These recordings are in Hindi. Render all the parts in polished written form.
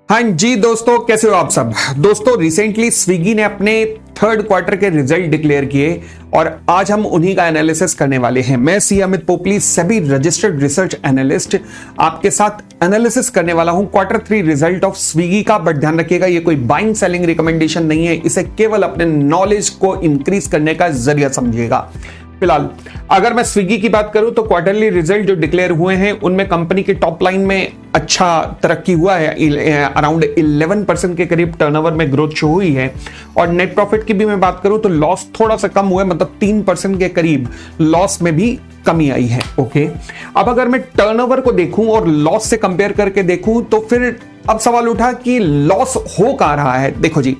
हाँ जी दोस्तों, कैसे हो आप सब। दोस्तों रिसेंटली स्विगी ने अपने थर्ड क्वार्टर के रिजल्ट डिक्लेयर किए और आज हम उन्हीं का एनालिसिस करने वाले हैं। मैं सी अमित पोपली, सभी रजिस्टर्ड रिसर्च एनालिस्ट, आपके साथ एनालिसिस करने वाला हूं क्वार्टर 3 रिजल्ट ऑफ स्विगी का। बट ध्यान रखिएगा, ये कोई बाइंग सेलिंग रिकमेंडेशन नहीं है, इसे केवल अपने नॉलेज को इंक्रीज करने का जरिया समझिएगा। फिलहाल अगर मैं स्विगी की बात करूं तो क्वार्टरली रिजल्ट जो डिक्लेयर हुए हैं उनमें कंपनी की टॉप लाइन में अच्छा तरक्की हुआ है। अराउंड 11% के करीब टर्नओवर में ग्रोथ शो हुई है। और नेट प्रॉफिट की भी मैं बात करूं तो लॉस थोड़ा सा कम हुआ है, मतलब 3% के करीब लॉस में भी कमी आई है। ओके, अब अगर मैं टर्नओवर को देखूं और लॉस से कंपेयर करके देखूं तो फिर अब सवाल उठा कि लॉस हो कहां रहा है। देखो जी,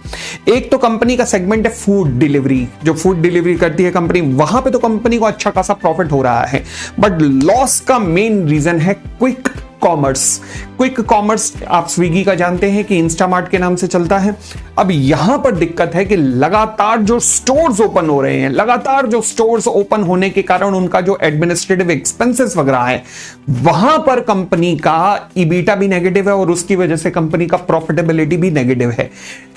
एक तो कंपनी का सेगमेंट है फूड डिलीवरी, जो फूड डिलीवरी करती है कंपनी, वहां पे तो कंपनी को अच्छा खासा प्रॉफिट हो रहा है। बट लॉस का मेन रीजन है क्विक कॉमर्स। क्विक कॉमर्स आप स्विगी का जानते हैं कि इंस्टामार्ट के नाम से चलता है। अब यहां पर दिक्कत है कि लगातार जो स्टोर्स ओपन हो रहे हैं, लगातार जो स्टोर्स ओपन होने के कारण उनका जो एडमिनिस्ट्रेटिव एक्सपेंसेस वगैरह है, वहां पर कंपनी का ईबीटा भी नेगेटिव है और उसकी वजह से कंपनी का प्रॉफिटेबिलिटी भी नेगेटिव है।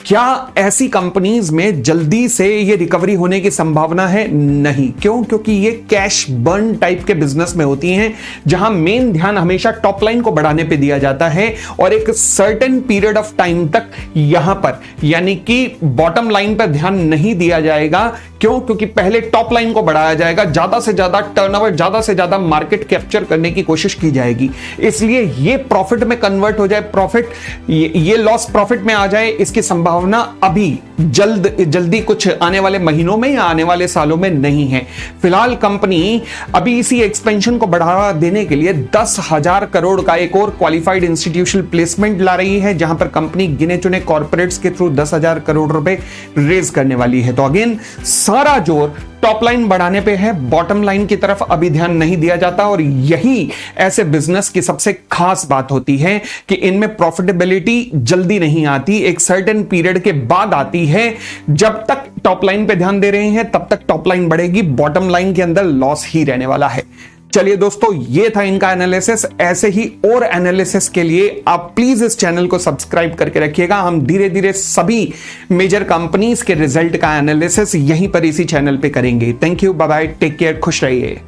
क्या ऐसी कंपनीज में जल्दी से ये रिकवरी होने की संभावना है? नहीं। क्यों? क्योंकि ये कैश बर्न टाइप के बिजनेस में होती हैं, जहां मेन ध्यान हमेशा टॉप लाइन को बढ़ाने पे दिया जाता है और एक सर्टेन पीरियड ऑफ टाइम तक यहां पर यानी कि बॉटम लाइन पर ध्यान नहीं दिया जाएगा। क्यों? क्योंकि पहले टॉप लाइन को बढ़ाया जाएगा, ज्यादा से ज्यादा टर्नओवर, ज्यादा से ज्यादा मार्केट कैप्चर करने की कोशिश की जाएगी। इसलिए ये प्रॉफिट में कन्वर्ट हो जाए, प्रॉफिट ये लॉस प्रॉफिट में आ जाए, इसकी संभावना अभी जल्दी कुछ आने वाले महीनों में या आने वाले सालों में नहीं है। फिलहाल कंपनी अभी इसी एक्सपेंशन को बढ़ावा देने के लिए 10,000 करोड़ का एक और क्वालिफाइड इंस्टीट्यूशनल प्लेसमेंट ला रही है, जहां पर कंपनी गिने चुने कॉर्पोरेट्स के थ्रू 10,000 करोड़ रुपए रेज करने वाली है। तो अगेन सारा जोर टॉप लाइन बढ़ाने पे है, बॉटम लाइन की तरफ अभी ध्यान नहीं दिया जाता। और यही ऐसे बिजनेस की सबसे खास बात होती है कि इनमें प्रॉफिटेबिलिटी जल्दी नहीं आती, एक सर्टेन पीरियड के बाद आती है। जब तक टॉप लाइन पे ध्यान दे रहे हैं तब तक टॉप लाइन बढ़ेगी, बॉटम लाइन के अंदर लॉस ही रहने वाला है। चलिए दोस्तों, ये था इनका एनालिसिस। ऐसे ही और एनालिसिस के लिए आप प्लीज इस चैनल को सब्सक्राइब करके रखिएगा। हम धीरे धीरे सभी मेजर कंपनीज के रिजल्ट का एनालिसिस यहीं पर इसी चैनल पे करेंगे। Thank you, bye bye, take care, खुश रहिए।